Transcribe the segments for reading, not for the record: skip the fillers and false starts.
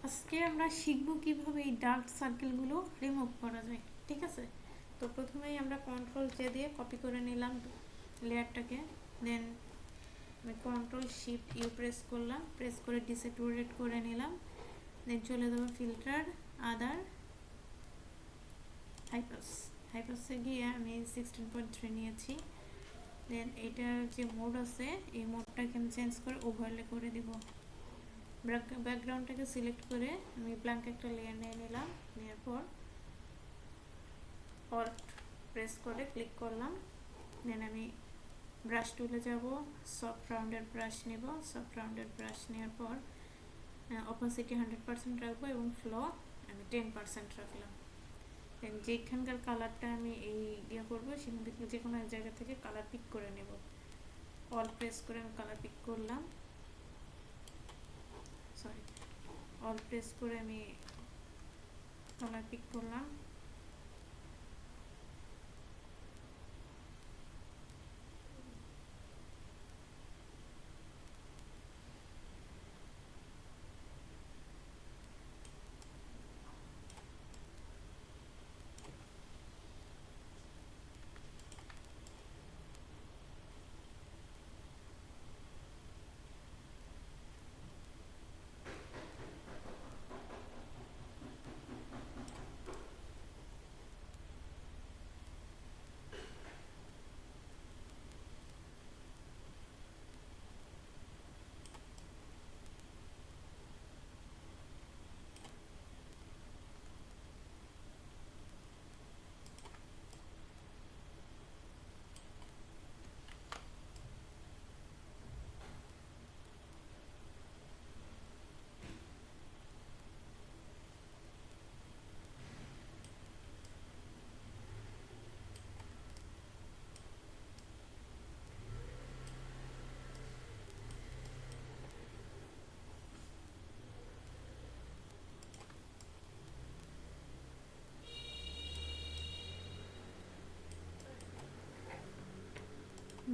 আজকে আমরা শিখব কিভাবে এই ডার্ক সার্কেলগুলো রিমুভ করা যায়। ঠিক আছে, তো প্রথমেই আমরা কন্ট্রোল জে দিয়ে কপি করে নিলাম লেয়ারটাকে। দেন আমি কন্ট্রোল শিফট ইউ প্রেস করলাম, প্রেস করে ডিসেটুরেট করে নিলাম। দেন চলে যাবো ফিল্টার, আদার, হাইপাসে গিয়ে আমি 16.3 নিয়েছি। দেন এটার যে মোড আছে এই মোডটাকে আমি চেঞ্জ করে ওভারলে করে দিব। ব্যাকগ্রাউন্ডটাকে সিলেক্ট করে আমি ব্ল্যাঙ্ক একটা লেয়ার নিয়ে নিলাম। নেওয়ার পর অল্ট প্রেস করে ক্লিক করলাম। দেন আমি ব্রাশ টুলে যাব, সফট রাউন্ডের ব্রাশ নেব। সফট রাউন্ডের ব্রাশ নেওয়ার পর অপাসিটি 100% রাখবো এবং ফ্লো আমি 10% রাখলাম। দেন যেখানকার কালারটা আমি এই করবো সেখান থেকে যে কোনো এক জায়গা থেকে কালার পিক করে নেব। অল প্রেস করে আমি কালার পিক করলাম, অল প্রেস করে আমি কালার পিক করলাম।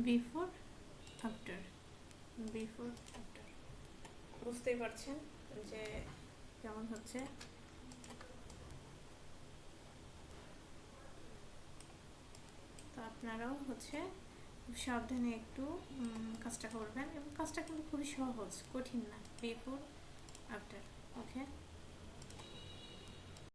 বিফোর আফটার, বিফোর আফটার বুঝতেই পারছেন যে কেমন হচ্ছে। তো আপনারাও সাবধানে একটু কাজটা করবেন এবং কাজটা কিন্তু খুবই সহজ, কঠিন না। বিফোর আফটার, ওকে।